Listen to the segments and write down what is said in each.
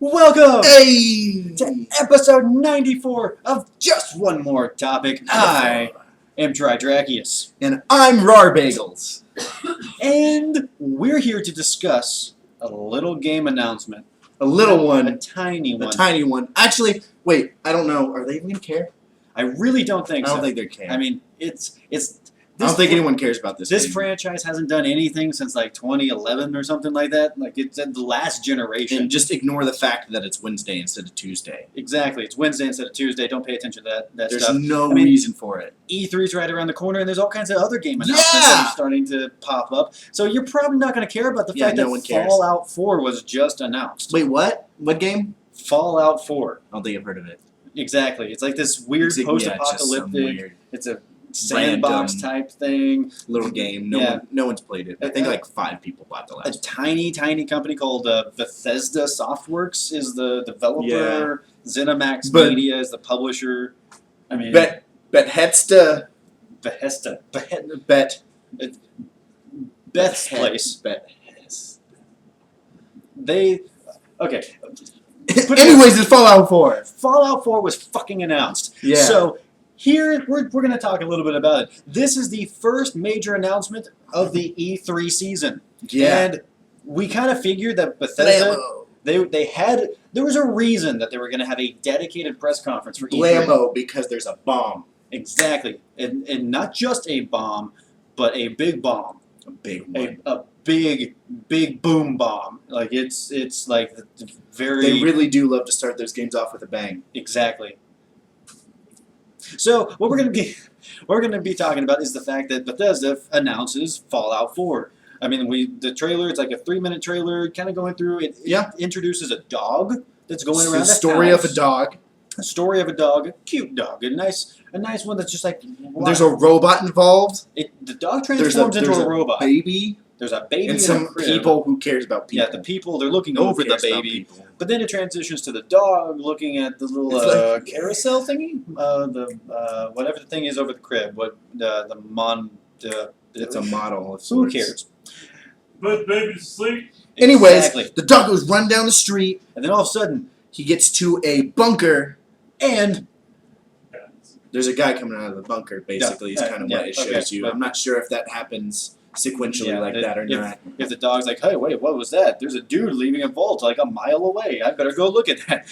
Welcome Hey! to episode 94 of Just One More Topic. I am Tridrachius. And I'm Rar Bagels. And we're here to discuss a little game announcement. A little A one. tiny The one. tiny one. Actually, wait, I don't know. Are they even going to care? I really don't think I so. don't think they care. I mean, it's I don't think anyone cares about this This game. franchise hasn't done anything since like 2011 or something like that. Like it's the last generation. And just ignore the fact that it's Wednesday instead of Tuesday. Exactly. It's Wednesday instead of Tuesday. Don't pay attention to that There's stuff. no I mean, reason for it. E3's right around the corner, and there's all kinds of other game announcements that are starting to pop up. So you're probably not going to care about the fact no one that cares. Fallout 4 was just announced. Wait, what? What game? Fallout 4. I don't think I've heard of it. Exactly. It's like this weird It's just some post-apocalyptic. weird It's a sandbox random type thing. little game. No one's played it. I think like 5 people bought the A last tiny company called Bethesda Softworks is the developer. ZeniMax But- Media is the publisher. I mean, one. Bethesda. Bethesda. Beth's place. Bethesda. They. Okay. Anyways, it's Fallout 4. Fallout 4 was fucking announced. Yeah. So here we're going to talk a little bit about it. This is the first major announcement of the E3 season. Yeah. And we kind of figured that Bethesda Blammo. they had there was a reason that they were going to have a dedicated press conference for E3. Blammo, because there's a bomb. Exactly. And not just a bomb, but a big bomb. A big one. A big boom bomb. Like it's like the very They really do love to start those games off with a bang. Exactly. So what we're gonna be talking about is the fact that Bethesda announces Fallout 4. I mean, the trailer. It's like a 3-minute trailer, kind of going through. It introduces a dog that's going It's around. the story of a dog. A story of a dog, a cute dog, a nice one that's just like. Wow. There's a robot involved. The dog transforms into a robot. Baby. There's a baby And in some a crib. people who cares about people. Yeah, the people. They're looking Who over the cares about baby. people? But then it transitions to the dog looking at the little It's like- carousel thingy, whatever the thing is over the crib. It's a model of Who sorts. cares? Put baby to sleep. Anyways, Exactly. the dog goes run down the street. And then all of a sudden, He gets to a bunker. and There's a guy coming out of the bunker, basically, is Yeah, kind of yeah, what it okay, shows you. but- I'm not sure if that happens sequentially like that or not. if the dog's like, "Hey, wait, what was that? There's a dude leaving a vault like a mile away. I better go look at that."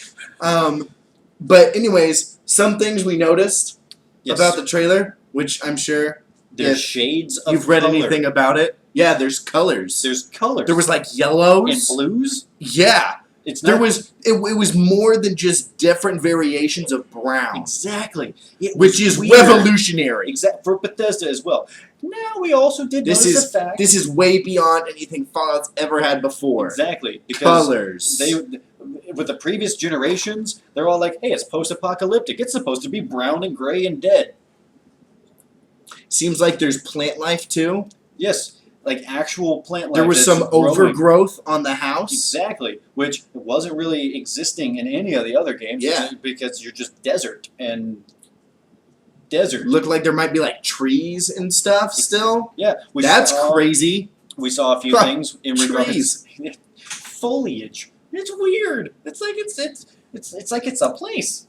But anyways, some things we noticed Yes. about the trailer, which I'm sure There's if shades of you've read color. anything about it. Yeah, there's colors. There's colors. There was like and yellows. blues. Yeah. It's There not was it was more than just different variations of brown, exactly, It which was is weird. revolutionary. Exact for Bethesda as well. Now we also did This notice is the fact this is way beyond anything Fallout's ever had before. exactly because Colors. they with the previous generations, they're all like, "Hey, it's post-apocalyptic. It's supposed to be brown and gray and dead." Seems like there's plant life too. Yes, like actual plant life. There was that's some growing. overgrowth on the house. Exactly, which wasn't really existing in any of the other games. Yeah. because you're just desert and desert. Looked like there might be like trees and stuff still. Yeah, That's crazy. We saw a few Huh, things in regards trees. foliage. It's weird. It's like it's like it's a place.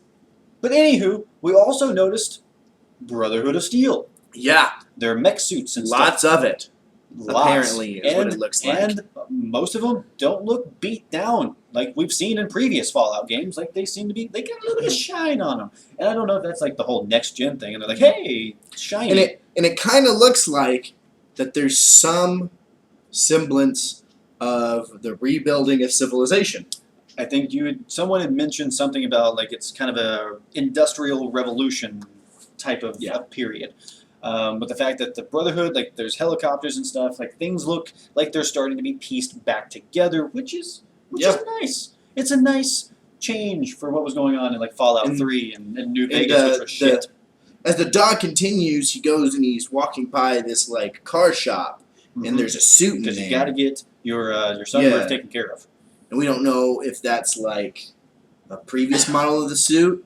But anywho, we also noticed Brotherhood of Steel. Yeah, Their mech suits and lots stuff. of it. Lots. Apparently is what it looks like. And most of them don't look beat down like we've seen in previous Fallout games. Like they seem to be, they got a little bit of shine on them. And I don't know if that's like the whole next gen thing. And they're like, hey, shiny. And it kind of looks like that there's some semblance of the rebuilding of civilization. I think someone had mentioned something about like it's kind of a industrial revolution type of period. But the fact that the Brotherhood, like there's helicopters and stuff, like things look like they're starting to be pieced back together, which is nice. It's a nice change for what was going on in like Fallout 3 and New Vegas, which was shit. As the dog continues, he goes and he's walking by this like car shop, and there's a suit in there. Because you got to get your sunburn taken care of. And we don't know if that's like a previous model of the suit,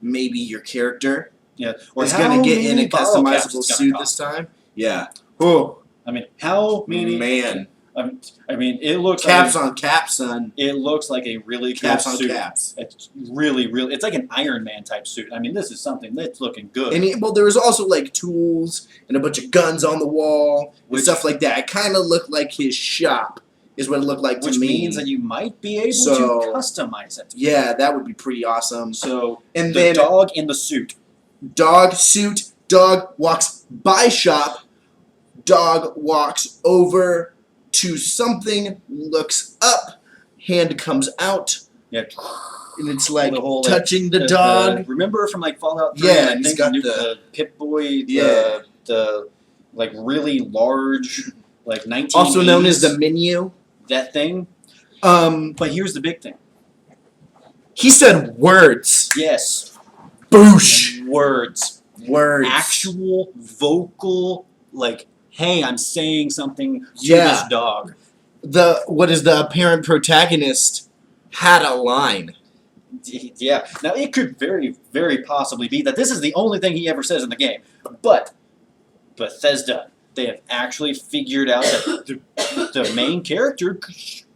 maybe your character. Yeah, Or or is going to get in a bottle caps customizable it's gonna suit cost. this time. Yeah. Oh, I mean, how many? man. I mean, it looks Caps like on caps, son. it looks like a really good Caps on suit. caps. It's really, really. It's like an Iron Man type suit. I mean, this is something that's looking good. And well, there was also like tools and a bunch of guns on the wall and Which- stuff like that. It kind of looked like his shop, is what it looked like to which me. means that you might be able So- to customize it. Yeah, that would be pretty awesome. So And the then dog in the suit. dog suit, dog walks by shop, dog walks over to something, looks up, hand comes out, Yeah. and it's like The whole, like, touching the dog. remember from like Fallout 3? Yeah, I he's think got the the- Pip-Boy, Yeah. the like really large, like 1980s, Also known as the menu. that thing. But here's the big thing. He said words. Yes, Boosh. words. Words. Actual vocal, like, hey, I'm saying something to Yeah. this dog. The apparent protagonist had a line. Yeah. Now, it could very, very possibly be that this is the only thing he ever says in the game. But Bethesda, they have actually figured out that the main character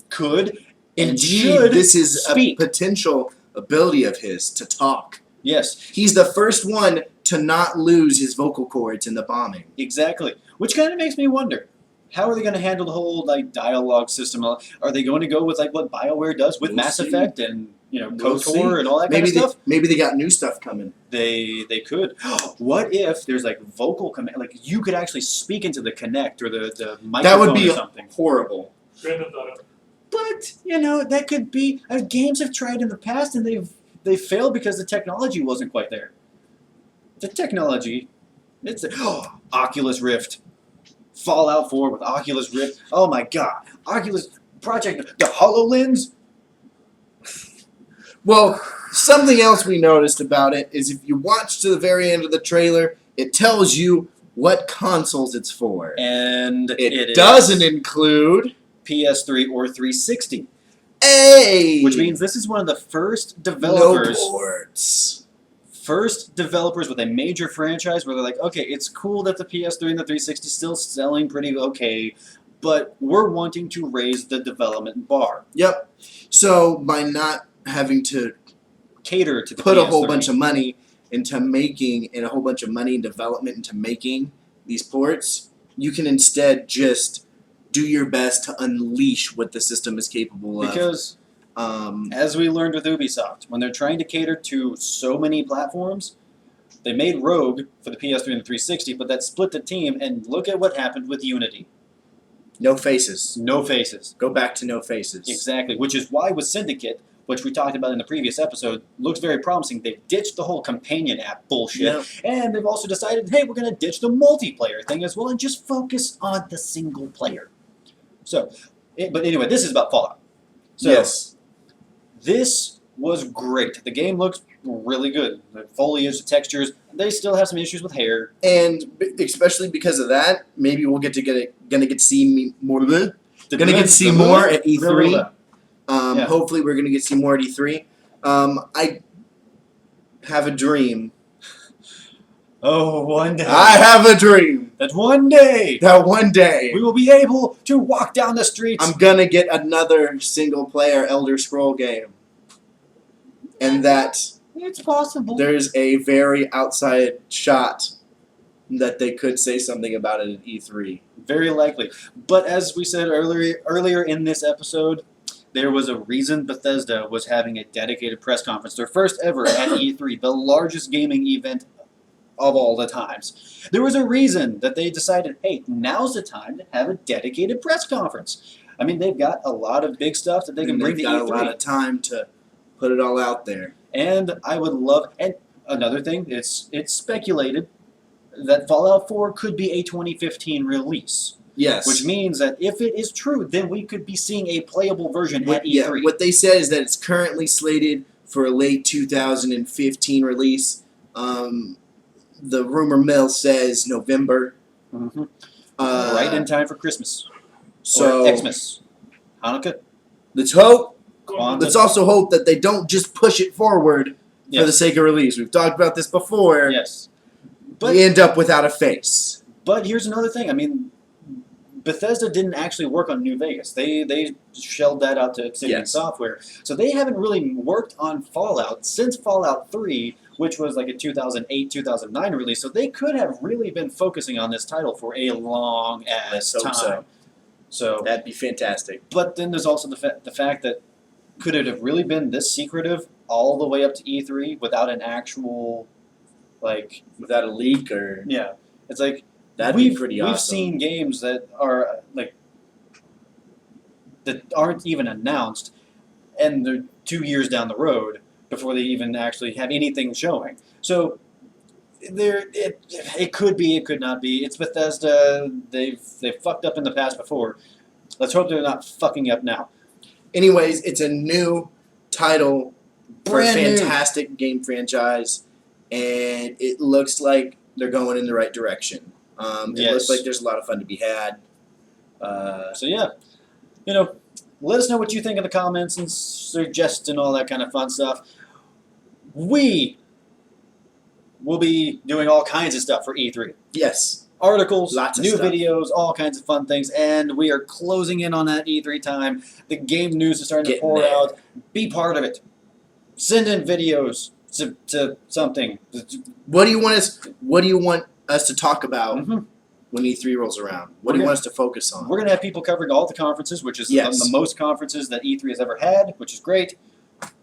could and Indeed, should this is speak. a potential ability of his to talk. Yes, He's the first one to not lose his vocal cords in the bombing. exactly. Which kind of makes me wonder, how are they going to handle the whole like dialogue system? Are they going to go with like what BioWare does with We'll Mass see. Effect and We'll KOTOR see. and all that Maybe kind of stuff? maybe they got new stuff coming. They could. What if there's like vocal command? Like you could actually speak into the Kinect or the microphone That would be or something. horrible. Grand Theft Auto. But that could be. Games have tried in the past and they've failed because the technology wasn't quite there. The technology, it's Oculus Rift, Fallout 4 with Oculus Rift. Oh my God, Oculus Project, the Hololens. Well, something else we noticed about it is if you watch to the very end of the trailer, it tells you what consoles it's for. And It is doesn't include PS3 or 360, a which means this is one of the first no developers. ports. First developers with a major franchise where they're like, okay, it's cool that the PS3 and the 360 is still selling pretty okay, but we're wanting to raise the development bar, Yep. So by not having to cater to the put a PS3. whole bunch of money into making and a whole bunch of money in development into making these ports, you can instead just do your best to unleash what the system is capable of. Because as we learned with Ubisoft, when they're trying to cater to so many platforms, they made Rogue for the PS3 and the 360, but that split the team, and look at what happened with Unity. no faces. No faces. Go back to no faces. Exactly, which is why with Syndicate, which we talked about in the previous episode, looks very promising. They've ditched the whole companion app bullshit, Yep. and they've also decided, hey, we're going to ditch the multiplayer thing as well and just focus on the single player. So, but anyway, this is about Fallout. So, Yes. this was great. The game looks really good. The foliage, the textures, they still have some issues with hair. And especially because of that, maybe we'll gonna get to see more. Gonna get to see more at E3. Yeah. Hopefully, we're gonna get to see more at E3. I have a dream. Oh, one day. I have a dream That one day that one day we will be able to walk down the streets. I'm gonna get another single-player Elder Scroll game, and that It's possible. there's a very outside shot that they could say something about it at E3. Very likely. But as we said earlier in this episode, there was a reason Bethesda was having a dedicated press conference, their first ever at E3, the largest gaming event of all the times. There was a reason that they decided, hey, now's the time to have a dedicated press conference. I mean, they've got a lot of big stuff that they can And bring they've to got E3. a lot of time to put it all out there. And I would love, and another thing, it's speculated that Fallout 4 could be a 2015 release. Yes. Which means that if it is true, then we could be seeing a playable version What, at E3. yeah, what they said is that it's currently slated for a late 2015 release. The rumor mill says November. Mhm. Uh, Right in time for Christmas. So or Xmas. Hanukkah. let's hope. Kwanzaa. Let's also hope that they don't just push it forward for the Yes. sake of release. We've talked about this before. Yes. But We end up without a face. But here's another thing. I mean, Bethesda didn't actually work on New Vegas. They shelled that out to Obsidian Yes. Software. So they haven't really worked on Fallout since Fallout 3, which was like a 2008, 2009 release. So they could have really been focusing on this title for a long ass Let's hope time. so. So, That'd be fantastic. but then there's also the fact that could it have really been this secretive all the way up to E3 without an actual, like, Without a leak or yeah, it's like that'd we've be pretty we've awesome. seen games that are like that aren't even announced, and they're 2 years down the road before they even actually have anything showing. So it could be, it could not be. It's Bethesda. They've fucked up in the past before. Let's hope they're not fucking up now. Anyways, it's a new title for a Brand new. fantastic game franchise, and it looks like they're going in the right direction. It Yes. looks like there's a lot of fun to be had. So yeah, let us know what you think in the comments and suggest and all that kind of fun stuff. We will be doing all kinds of stuff for E3. Yes, Articles, Lots of new stuff. videos, all kinds of fun things, and we are closing in on that E3 time. The game news is starting to Getting pour there. out. Be part of it. Send in videos to something. what do you want us to talk about Mhm. when E3 rolls around? What do you Okay. want us to focus on? We're going to have people covering all the conferences, which is Yes. the most conferences that E3 has ever had, which is great.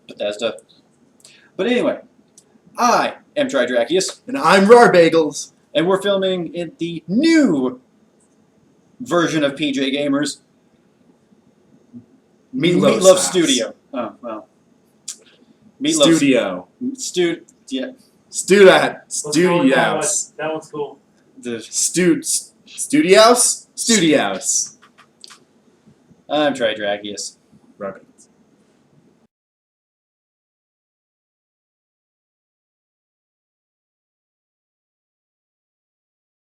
Bethesda. But anyway, I am Tridrachius, And I'm Rar Bagels. and we're filming in the new version of PJ Gamers, Meatloaf's Meatloaf house. Studio. Oh, well. Studio. Yeah. Studios. Let's go with that one. Studios. That one's cool. Studios. Studios. I'm Tridrachius. Rar